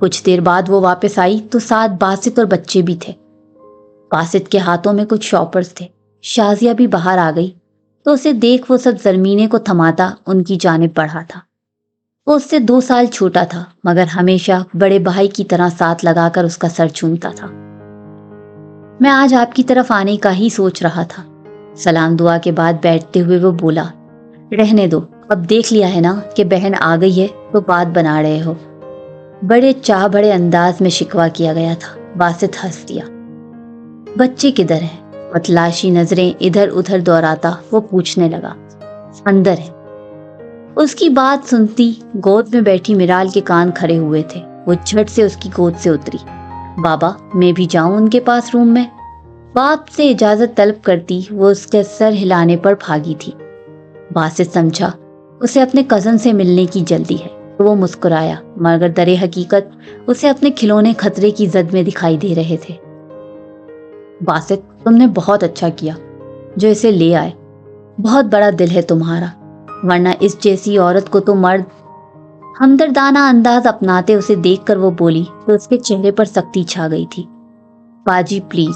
कुछ देर बाद वो वापस आई तो साथ बासित और बच्चे भी थे। बासित के हाथों में कुछ शॉपर्स थे। शाजिया भी बाहर आ गई तो उसे देख वो सब जरमीने को थमाता उनकी जानिब बढ़ा था। वो उससे 2 साल छोटा था, मगर हमेशा बड़े भाई की तरह साथ लगाकर उसका सर चूमता था। मैं आज आपकी तरफ आने का ही सोच रहा था। सलाम दुआ के बाद बैठते हुए वो बोला, रहने दो, अब देख लिया है ना कि बहन आ गई है तो बात बना रहे हो। बड़े चाह बड़े अंदाज में शिकवा किया गया था। बासित हंस दिया। बच्चे किधर हैं? मतलाशी नजरें इधर उधर दौड़ाता वो पूछने लगा। अंदर है। उसकी बात सुनती गोद में बैठी मिराल के कान खड़े हुए थे। वो झट से उसकी गोद से उतरी। बाबा, मैं भी जाऊं उनके पास रूम में? बाप से इजाजत तलब करती वो उसके सर हिलाने पर भागी थी। बासित समझा उसे अपने कजन से मिलने की जल्दी है तो वो मुस्कुराया, मगर दरे हकीकत उसे अपने खिलौने खतरे की जद में दिखाई दे रहे थे। बासित, तुमने बहुत अच्छा किया जो इसे ले आए। बहुत बड़ा दिल है तुम्हारा, वरना इस जैसी औरत को तो मर्द। हमदर्दाना अंदाज अपनाते उसे देखकर वो बोली तो उसके चेहरे पर सख्ती छा गई थी। बाजी प्लीज,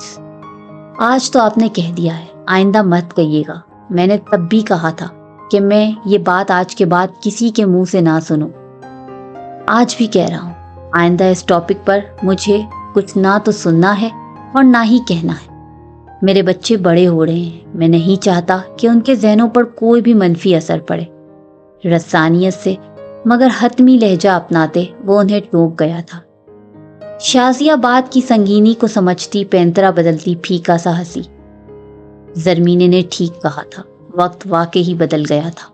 आज तो आपने कह दिया है, आइंदा मत कहिएगा। मैंने तब भी कहा था कि मैं ये बात आज के बाद किसी के मुंह से ना सुनूं। आज भी कह रहा हूं, आइंदा इस टॉपिक पर मुझे कुछ ना तो सुनना है और ना ही कहना है। मेरे बच्चे बड़े हो रहे हैं, मैं नहीं चाहता कि उनके ज़हनों पर कोई भी मनफी असर पड़े। रसानियत से मगर हतमी लहजा अपनाते वो उन्हें टोक गया था। शाजिया बात की संगीनी को समझती पैंतरा बदलती फीका सा हंसी। जरमीने ने ठीक कहा था, वक्त वाकई ही बदल गया था।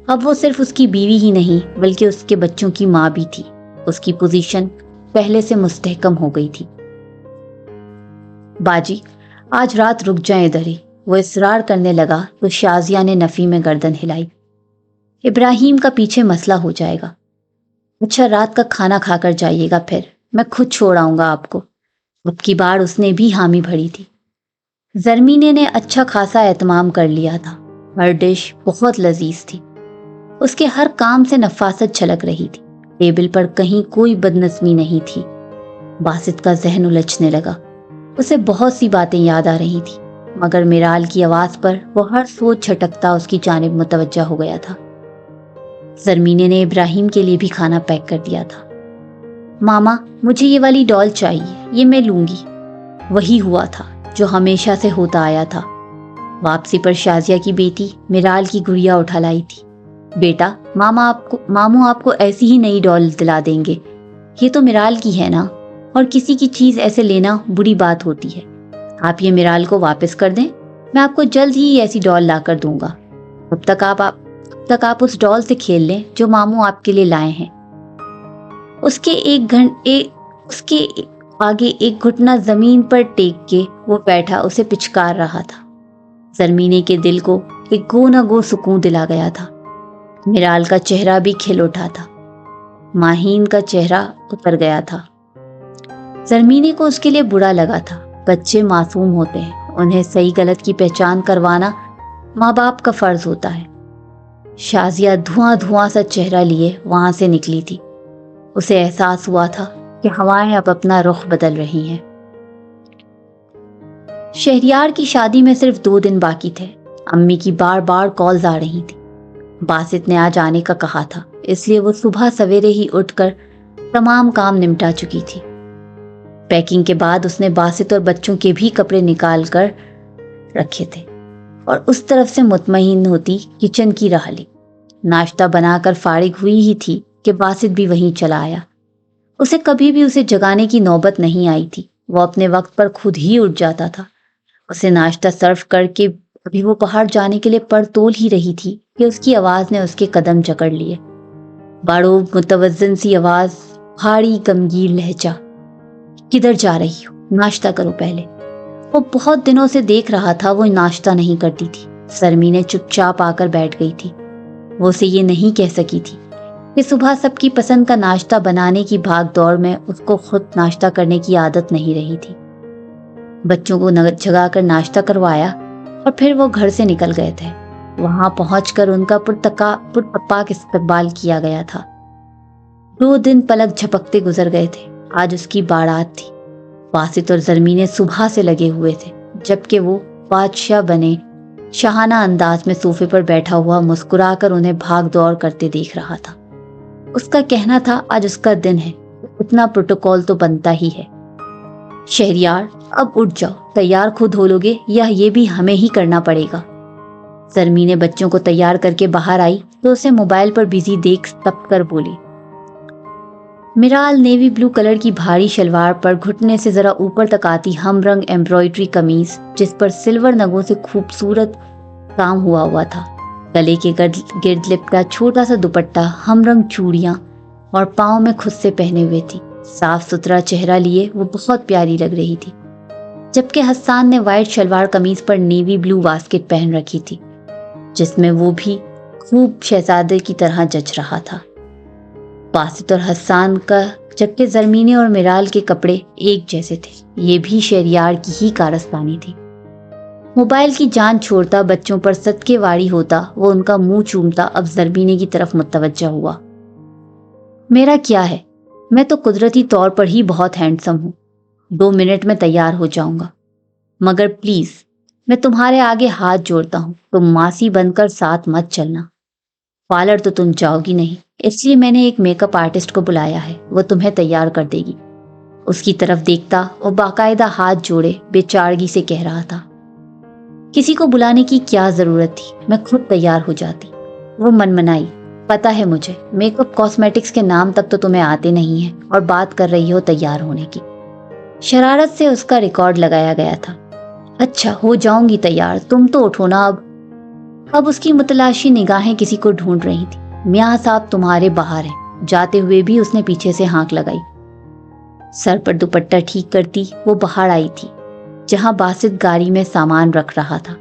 अब वो सिर्फ उसकी बीवी ही नहीं बल्कि उसके बच्चों की माँ भी थी। उसकी पोजीशन पहले से मुस्तहकम हो गई थी। बाजी, आज रात रुक जाए इधर ही, वो इसरार करने लगा तो शाजिया ने नफी में गर्दन हिलाई। इब्राहिम का पीछे मसला हो जाएगा। अच्छा, रात का खाना खाकर जाइएगा, फिर मैं खुद छोड़ आऊंगा आपको। अब की बार उसने भी हामी भरी थी। जरमीने ने अच्छा खासा एहतमाम कर लिया था। हर डिश बहुत लजीज थी। उसके हर काम से नफासत छलक रही थी। टेबल पर कहीं कोई बदनज़मी नहीं थी। बासित का जहन उलझने लगा। उसे बहुत सी बातें याद आ रही थी, मगर मिराल की आवाज पर वो हर सोच झटकता उसकी जानिब मुतवज्जा हो गया था। जरमीने ने इब्राहिम के लिए भी खाना पैक कर दिया था। मामा, मुझे ये वाली डॉल चाहिए, ये मैं लूंगी। वही हुआ था जो हमेशा से होता आया था। वापसी पर शाजिया की बेटी मिराल की गुड़िया उठा लाई थी। बेटा, मामू आपको ऐसी ही नई डॉल दिला देंगे। ये तो मिराल की है ना, और किसी की चीज ऐसे लेना बुरी बात होती है। आप ये मिराल को वापस कर दें, मैं आपको जल्द ही ऐसी डॉल ला कर दूंगा। तब तक आप उस डॉल से खेल लें जो मामू आपके लिए लाए हैं। उसके आगे एक घुटना जमीन पर टेक के वो बैठा उसे पिचकार रहा था। जरमीने के दिल को एक गो न गो सुकून दिला गया था। मिराल का चेहरा भी खिल उठा था। माहीन का चेहरा उतर गया था। जरमीने को उसके लिए बुरा लगा था। बच्चे मासूम होते हैं, उन्हें सही गलत की पहचान करवाना माँ बाप का फर्ज होता है। शाजिया धुआं सा चेहरा लिए वहां से निकली थी। उसे एहसास हुआ था कि हवाएं अब अपना रुख बदल रही हैं। शहरियार की शादी में सिर्फ 2 दिन बाकी थे। अम्मी की बार बार कॉल्स आ रही थी। बासित ने आज आने का कहा था, इसलिए वो सुबह सवेरे ही उठकर तमाम काम निपटा चुकी थी। पैकिंग के बाद उसने बासित और बच्चों के भी कपड़े निकाल कर रखे थे और उस तरफ से मुतमईन होती किचन की राह ली। नाश्ता बनाकर फारिग हुई ही थी कि बासित भी वहीं चला आया। उसे कभी भी उसे जगाने की नौबत नहीं आई थी। वो अपने वक्त पर खुद ही उठ जाता था। उसे नाश्ता सर्व करके अभी वो बाहर जाने के लिए पर तोल ही रही थी कि उसकी आवाज ने उसके कदम जकड़ लिए। बड़ो मुतवज्जिन सी आवाज, भारी गमगीन लहजा। किधर जा रही हो? नाश्ता करो पहले। वो बहुत दिनों से देख रहा था वो नाश्ता नहीं करती थी। जरमीने चुपचाप आकर बैठ गई थी। वो उसे ये नहीं कह सकी थी कि सुबह सबकी पसंद का नाश्ता बनाने की भाग दौड़ में उसको खुद नाश्ता करने की आदत नहीं रही थी। बच्चों को जगाकर नाश्ता करवाया और फिर वो घर से निकल गए थे। वहां पहुंचकर उनका पुरतपाक इस्तकबाल किया गया था। 2 दिन पलक झपकते गुजर गए थे। आज उसकी बारात थी। बासित और जरमीने सुबह से लगे हुए थे, जबकि वो बादशाह बने शाहाना अंदाज में सोफे पर बैठा हुआ मुस्कुराकर उन्हें भाग दौड़ करते देख रहा था। उसका कहना था आज उसका दिन है, इतना प्रोटोकॉल तो बनता ही है। शहरियार, अब उठ जाओ, तैयार खुद हो लोगे या ये भी हमें ही करना पड़ेगा। जरमीने बच्चों को तैयार करके बाहर आई तो उसे मोबाइल पर बिजी देख तप कर बोली, मिराल नेवी ब्लू कलर की भारी शलवार पर घुटने से जरा ऊपर तक आती हम रंग एम्ब्रॉयडरी कमीज, जिस पर सिल्वर नगों से खूबसूरत काम हुआ था, गले के गिर्द लिपटा छोटा सा दुपट्टा, हम रंग चूड़ियां और पाँव में खुद से पहने हुए थी। साफ सुथरा चेहरा लिए वो बहुत प्यारी लग रही थी, जबकि हस्सान ने वाइट शलवार कमीज पर नेवी ब्लू वास्केट पहन रखी थी, जिसमें वो भी खूब शहजादे की तरह जच रहा था। बासित और हस्सान का, जबकि जरमीने और मिराल के कपड़े एक जैसे थे। ये भी शहरयार की ही कारस्तानी थी। मोबाइल की जान छोड़ता, बच्चों पर सदके वारी होता, वो उनका मुंह चूमता अब जरमीने की तरफ मुतवज्जा हुआ। मेरा क्या है, मैं तो कुदरती तौर पर ही बहुत हैंडसम हूं। 2 मिनट में तैयार हो जाऊंगा, मगर प्लीज मैं तुम्हारे आगे हाथ जोड़ता हूं, तुम मासी बनकर साथ मत चलना। पार्लर तो तुम जाओगी नहीं, इसलिए मैंने एक मेकअप आर्टिस्ट को बुलाया है, वो तुम्हें तैयार कर देगी। उसकी तरफ देखता और बाकायदा हाथ जोड़े बेचारगी से कह रहा था, किसी को बुलाने की क्या जरूरत थी, मैं खुद तैयार हो जाती। वो मनमनाई, पता है मुझे, मेकअप कॉस्मेटिक्स के नाम तक तो तुम्हें आते नहीं हैं और बात कर रही हो तैयार होने की। शरारत से उसका रिकॉर्ड लगाया गया था। अच्छा, हो जाऊंगी तैयार, तुम तो उठो ना अब उसकी मुतलाशी निगाहें किसी को ढूंढ रही थी। मियाँ साहब तुम्हारे बाहर हैं। जाते हुए भी उसने पीछे से हाँक लगाई। सर पर दुपट्टा ठीक करती वो बाहर आई थी, जहां बासित गाड़ी में सामान रख रहा था।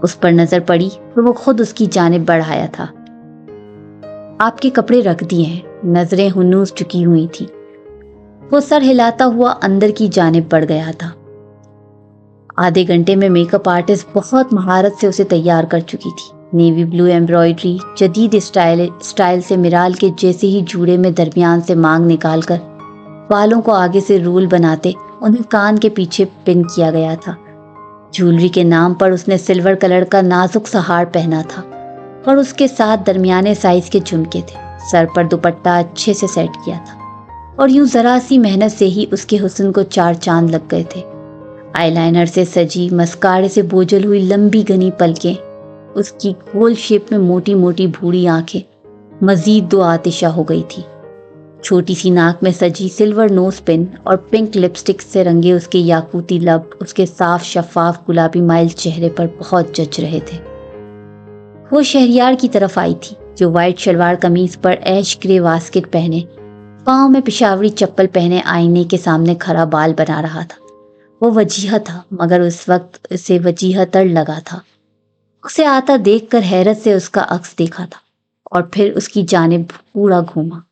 उस पर नजर पड़ी तो वो खुद उसकी जानिब बढ़ाया था। आपके कपड़े रख दिए हैं। नजरें हुन्नूस चुकी हुई थी। वो सर हिलाता हुआ अंदर की जानिब बढ़ गया था। आधे घंटे में मेकअप आर्टिस्ट बहुत महारत से उसे तैयार कर चुकी थी। नेवी ब्लू एम्ब्रॉयडरी, जदीद स्टाइल से मिराल के जैसे ही जूड़े में दरमियान से मांग निकालकर बालों को आगे से रूल बनाते उन्हें कान के पीछे पिन किया गया था। ज्वेलरी के नाम पर उसने सिल्वर कलर का नाजुक सा हार पहना था और उसके साथ दरमियाने साइज के झुमके थे। सर पर दुपट्टा अच्छे से सेट किया था और यूं जरा सी मेहनत से ही उसके हुस्न को 4 चांद लग गए थे। आईलाइनर से सजी, मस्कारे से बोझल हुई लंबी घनी पलकें, उसकी गोल शेप में मोटी मोटी भूरी आंखें मजीद 2 आतिशा हो गई थी। छोटी सी नाक में सजी सिल्वर नोज पिन और पिंक लिपस्टिक से रंगे उसके याकूती लब उसके साफ शफाफ गुलाबी माइल चेहरे पर बहुत जच रहे थे। वो शहरयार की तरफ आई थी, जो वाइट शलवार कमीज पर ऐश ग्रे वास्केट पहने, पाँव में पिशावरी चप्पल पहने आईने के सामने खड़ा बाल बना रहा था। वो वजीह था, मगर उस वक्त उसे वजीह तर लगा था। उसे आता देखकर हैरत से उसका अक्स देखा था और फिर उसकी जानिब पूरा घूमा।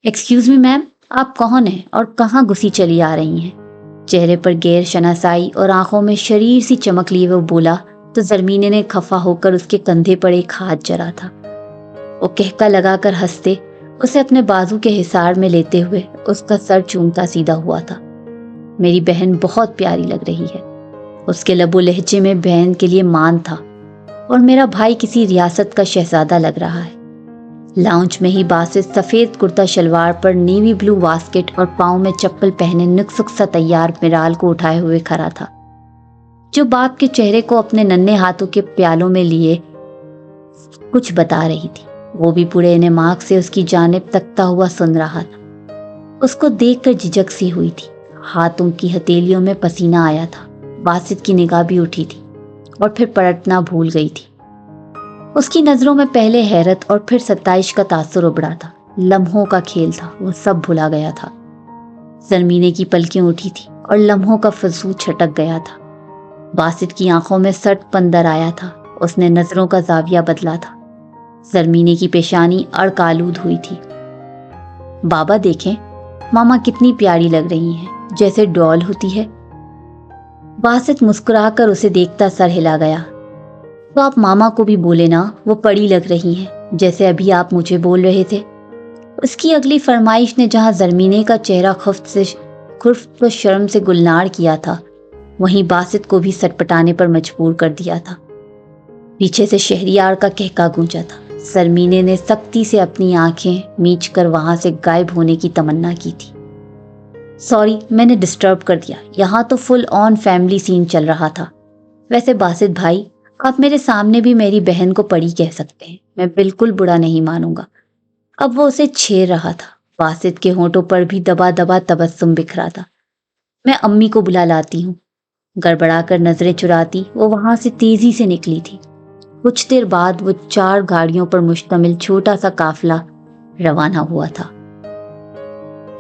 एक्सक्यूज मी मैम, आप कौन हैं और कहाँ घुसी चली आ रही हैं? चेहरे पर गैर शनासाई और आंखों में शरीर सी चमक लिए वो बोला तो जरमीने ने खफा होकर उसके कंधे पर एक हाथ जरा था। वो कहका लगाकर हंसते उसे अपने बाजू के हिसार में लेते हुए उसका सर चूमता सीधा हुआ था। मेरी बहन बहुत प्यारी लग रही है। उसके लबो लहजे में बहन के लिए मान था और मेरा भाई किसी रियासत का शहजादा लग रहा है। लाउंज में ही बासित सफेद कुर्ता शलवार पर नेवी ब्लू वास्केट और पाँव में चप्पल पहने नुक्सुक सा तैयार मिराल को उठाए हुए खड़ा था, जो बाप के चेहरे को अपने नन्हे हाथों के प्यालों में लिए कुछ बता रही थी। वो भी पूरे निमाक से उसकी जानिब तकता हुआ सुन रहा था। उसको देखकर झिझक सी हुई थी। हाथों की हथेलियों में पसीना आया था। बासित की निगाह भी उठी थी और फिर पलटना भूल गई थी। उसकी नजरों में पहले हैरत और फिर सत्ताइश का तासुर उभरा था। लम्हों का खेल था, वो सब भुला गया था। जरमीने की पलकें उठी थी और लम्हों का फजू छटक गया था। बासित की आंखों में सट पंदर आया था। उसने नजरों का जाविया बदला था। जरमीने की पेशानी अड़कालूद हुई थी। बाबा देखें, मामा कितनी प्यारी लग रही हैं, जैसे डॉल होती है। बासित मुस्कुराकर उसे देखता सर हिला गया। तो आप मामा को भी बोले ना, वो पड़ी लग रही हैं, जैसे अभी आप मुझे बोल रहे थे। उसकी अगली फरमाइश ने जहां जरमीने का चेहरा खुर्फ तो शर्म से गुलनार किया था, वहीं बासित को भी सटपटाने पर मजबूर कर दिया था। पीछे से शहरियार का कहका गूंजा था। जरमीने ने सख्ती से अपनी आंखें मीच कर वहां से गायब होने की तमन्ना की थी। सॉरी, मैंने डिस्टर्ब कर दिया। यहाँ तो फुल ऑन फैमिली सीन चल रहा था। वैसे बासित भाई, आप मेरे सामने भी मेरी बहन को पड़ी कह सकते हैं, मैं बिल्कुल बुरा नहीं मानूंगा। अब वो उसे छेड़ रहा था। बासित के होंठों पर भी दबा दबा तबस्सुम बिखरा था। मैं अम्मी को बुला लाती हूँ। गड़बड़ाकर नजरें चुराती वो वहां से तेजी से निकली थी। कुछ देर बाद वो 4 गाड़ियों पर मुश्तमिल छोटा सा काफिला रवाना हुआ था।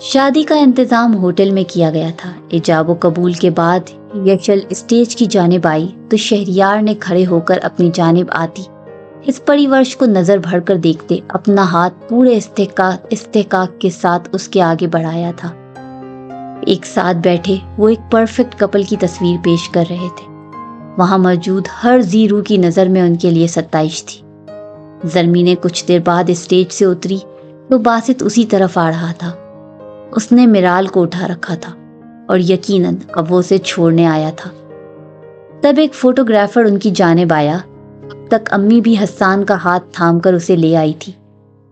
शादी का इंतजाम होटल में किया गया था। इजाबो कबूल के बाद यशल स्टेज की जानिब आई तो शहरियार ने खड़े होकर अपनी जानिब आती इस परिवर्ष को नजर भरकर देखते अपना हाथ पूरे इस्तेकाक के साथ उसके आगे बढ़ाया था। एक साथ बैठे वो एक परफेक्ट कपल की तस्वीर पेश कर रहे थे। वहां मौजूद हर जीरू की नजर में उनके लिए 27 थी। जरमीने कुछ देर बाद स्टेज से उतरी तो बासित उसी तरफ आ रहा था। उसने मिराल को उठा रखा था और यकीनन अब वो उसे छोड़ने आया था। तब एक फोटोग्राफर उनकी जानिब आया। अब तक अम्मी भी हस्सान का हाथ थामकर उसे ले आई थी।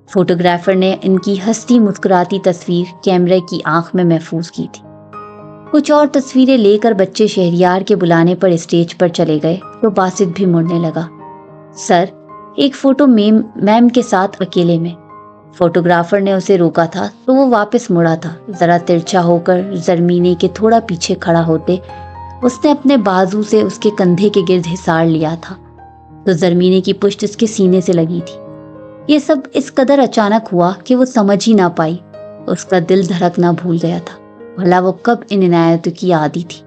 फोटोग्राफर ने इनकी हंसती मुस्कुराती तस्वीर कैमरे की आंख में महफूज की थी। कुछ और तस्वीरें लेकर बच्चे शहरियार के बुलाने पर स्टेज पर चले गए तो बासित भी मुड़ने लगा। सर, एक फोटो मैम के साथ अकेले में। फोटोग्राफर ने उसे रोका था तो वो वापस मुड़ा था। जरा तिरछा होकर जरमीने के थोड़ा पीछे खड़ा होते उसने अपने बाजू से उसके कंधे के गिर्द हिसार लिया था तो जरमीने की पुष्ट उसके सीने से लगी थी। ये सब इस कदर अचानक हुआ कि वो समझ ही ना पाई। उसका दिल धड़कना भूल गया था। भला वो कब इन इनायतों की आदी थी।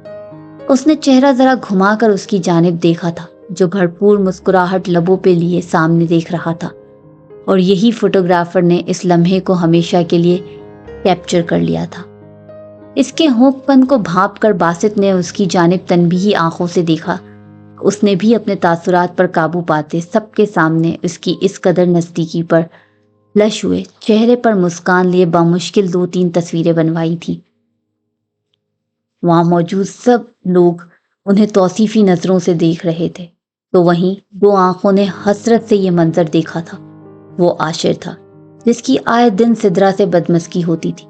उसने चेहरा जरा घुमाकर उसकी जानिब देखा था जो भरपूर मुस्कुराहट लबों पे लिए सामने देख रहा था और यही फोटोग्राफर ने इस लम्हे को हमेशा के लिए कैप्चर कर लिया था। इसके होंकपन को भांप कर बासित ने उसकी जानिब तनबीही आंखों से देखा। उसने भी अपने तासुरात पर काबू पाते सबके सामने उसकी इस कदर नजदीकी पर लश हुए चेहरे पर मुस्कान लिए बामुश्किल 2-3 तस्वीरें बनवाई थी। वहां मौजूद सब लोग उन्हें तौसीफी नजरों से देख रहे थे तो वहीं 2 आंखों ने हसरत से ये मंजर देखा था। वो आशिर था जिसकी आए दिन सिदरा से बदमस्की होती थी।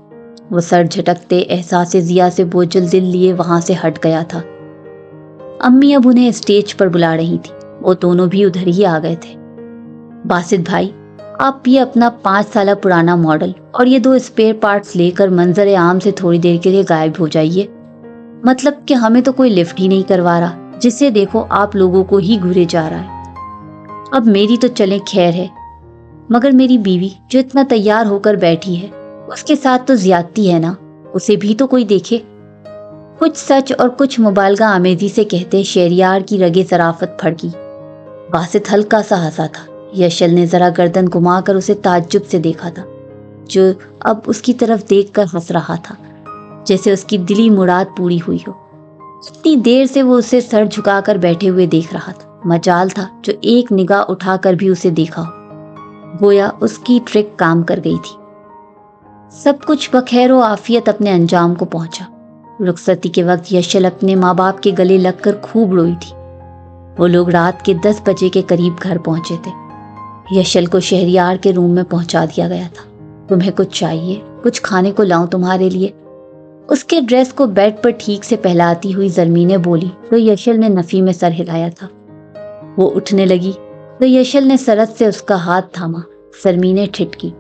वो सर झटकते एहसास जिया से बोझल दिल लिए वहां से हट गया था। अम्मी अब उन्हें स्टेज पर बुला रही थी। वो दोनों भी उधर ही आ गए थे। बासित भाई, आप ये अपना 5 साल पुराना मॉडल और ये 2 स्पेयर पार्ट्स लेकर मंजर आम से थोड़ी देर के लिए गायब हो जाइए। मतलब कि हमें तो कोई लिफ्ट ही नहीं करवा रहा। जिसे देखो आप लोगों को ही घूरे जा रहा है। अब मेरी तो चले खैर है, मगर मेरी बीवी जो इतना तैयार होकर बैठी है उसके साथ तो ज्यादती है ना। उसे भी तो कोई देखे। कुछ सच और कुछ मुबालगा आमेजी से कहते शहरियार की रगे सराफत फड़की। बासित हल्का सा हंसा था। यशल ने जरा गर्दन घुमाकर उसे ताज्जुब से देखा था जो अब उसकी तरफ देखकर हंस रहा था जैसे उसकी दिली मुराद पूरी हुई हो। इतनी देर से वो उसे सर झुकाकर बैठे हुए देख रहा था। मजाल था जो एक निगाह उठाकर भी उसे देखा हो। गोया उसकी ट्रिक काम कर गई थी। सब कुछ बखैर व आफियत अपने अंजाम को पहुंचा। रुखसती के वक्त यशल अपने माँ बाप के गले लगकर खूब रोई थी। वो लोग रात के 10 बजे के करीब घर पहुंचे थे। यशल को शहरियार के रूम में पहुंचा दिया गया था। तुम्हें कुछ चाहिए? कुछ खाने को लाऊं तुम्हारे लिए? उसके ड्रेस को बेड पर ठीक से पहलाती हुई जरमीने बोली तो यशल ने नफी में सर हिलाया था। वो उठने लगी तो यशल ने सरत से उसका हाथ थामा। जरमीने ठिठकी।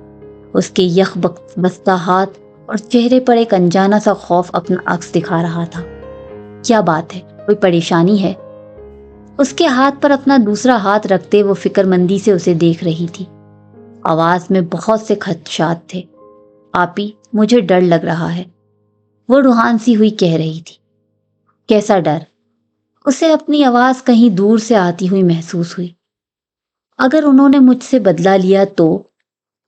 उसके यख बस्ता हाथ और चेहरे पर एक अनजाना सा खौफ अपना अक्स दिखा रहा था। क्या बात है? कोई परेशानी है? उसके हाथ पर अपना दूसरा हाथ रखते वो फिक्रमंदी से उसे देख रही थी। आवाज में बहुत से खदशात थे। आपी, मुझे डर लग रहा है, वो रूहान सी हुई कह रही थी। कैसा डर? उसे अपनी आवाज कहीं दूर से आती हुई महसूस हुई। अगर उन्होंने मुझसे बदला लिया तो?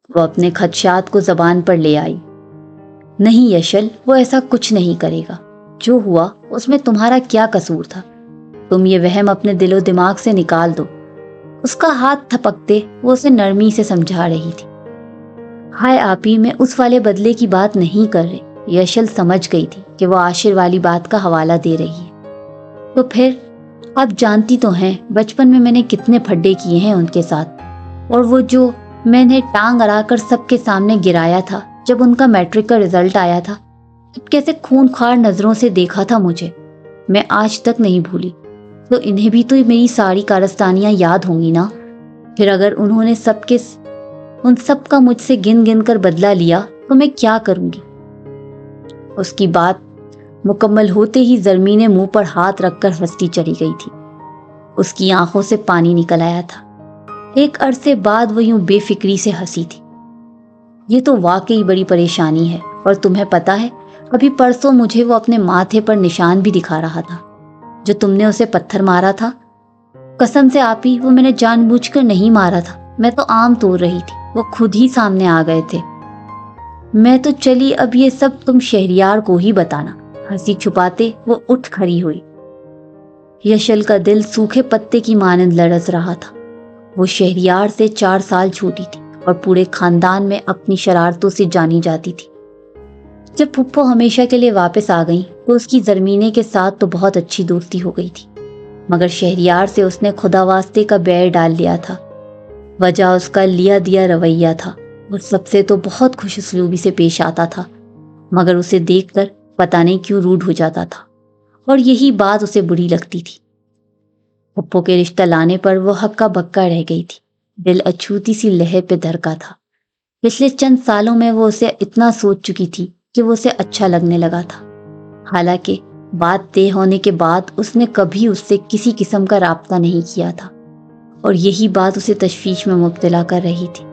वो अपने खदशात को जबान पर ले आई। नहीं यशल, वो ऐसा कुछ नहीं करेगा। जो हुआ उसमें तुम्हारा क्या कसूर था? तुम ये वहम अपने दिलो दिमाग से निकाल दो। उसका हाथ थपकते वो उसे नरमी से समझा रही थी। हाय आपी, मैं उस वाले बदले की बात नहीं कर रही। यशल समझ गई थी कि वो आशिर वाली बात का हवाला दे रही है। तो फिर आप जानती तो हैं बचपन में मैंने कितने फड्डे किए हैं उनके साथ। और वो जो मैंने टांग अड़ाकर सबके सामने गिराया था जब उनका मैट्रिक का रिजल्ट आया था, तब कैसे खूनखार नजरों से देखा था मुझे, मैं आज तक नहीं भूली। तो इन्हें भी तो मेरी सारी कारस्तानियां याद होंगी ना। फिर अगर उन्होंने उन सब का मुझसे गिन गिन कर बदला लिया تو मैं क्या करूंगी। उसकी बात मुकम्मल होते ही ज़रमीन ने मुंह पर हाथ रखकर हंसती चली गई थी। उसकी आंखों से पानी निकल आया था। एक अरसे बाद वो यूं बेफिक्री से हंसी थी। ये तो वाकई बड़ी परेशानी है, और तुम्हें पता है अभी परसों मुझे वो अपने माथे पर निशान भी दिखा रहा था, जो तुमने उसे पत्थर मारा था। कसम से आपी, वो मैंने जानबूझकर नहीं मारा था, मैं तो आम तोड़ रही थी, वो खुद ही सामने आ गए थे। मैं तो चली, अब ये सब तुम शहरियार को ही बताना। हंसी छुपाते वो उठ खड़ी हुई। यशल का दिल सूखे पत्ते की मानंद लरस रहा था। वो शहरियार से 4 साल छोटी थी और पूरे खानदान में अपनी शरारतों से जानी जाती थी। जब फुप्पो हमेशा के लिए वापस आ गई तो उसकी ज़रमीने के साथ तो बहुत अच्छी दोस्ती हो गई थी, मगर शहरियार से उसने खुदावास्ते का बैर डाल लिया था। वजह उसका लिया दिया रवैया था। वो सबसे तो बहुत खुशउस्लूबी से पेश आता था, मगर उसे देखकर पता नहीं क्यों रूड हो जाता था, और यही बात उसे बुरी लगती थी। पप्पो के रिश्ता लाने पर वो हक्का बक्का रह गई थी। दिल अछूती सी लहर पे धड़का था। पिछले चंद सालों में वो उसे इतना सोच चुकी थी कि वो उसे अच्छा लगने लगा था। हालांकि बात तय होने के बाद उसने कभी उससे किसी किस्म का राब्ता नहीं किया था, और यही बात उसे तशवीश में मुब्तला कर रही थी।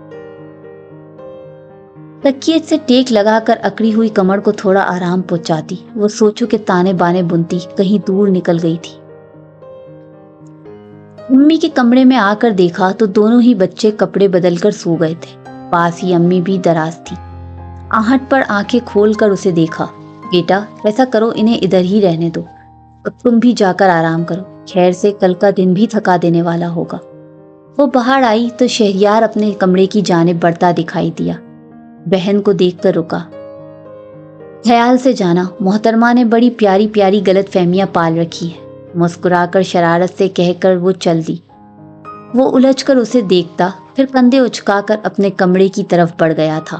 तकिए से टेक लगाकर अकड़ी हुई कमर को थोड़ा आराम पहुंचाती वो सोचों के ताने बाने बुनती कहीं दूर निकल गई थी। अम्मी के कमरे में आकर देखा तो दोनों ही बच्चे कपड़े बदलकर सो गए थे। पास ही अम्मी भी दराज थी। आहट पर आंखें खोलकर उसे देखा। बेटा, ऐसा करो, इन्हें इधर ही रहने दो, अब तुम भी जाकर आराम करो, खैर से कल का दिन भी थका देने वाला होगा। वो बाहर आई तो शहरियार अपने कमरे की जानिब बढ़ता दिखाई दिया। बहन को देखकर रुका। ख्याल से जाना, मोहतरमा ने बड़ी प्यारी प्यारी गलत फहमियां पाल रखी है, मुस्कुराकर शरारत से कहकर वो चल दी। वो उलझकर उसे देखता, फिर कंधे उचकाकर अपने कमरे की तरफ बढ़ गया था।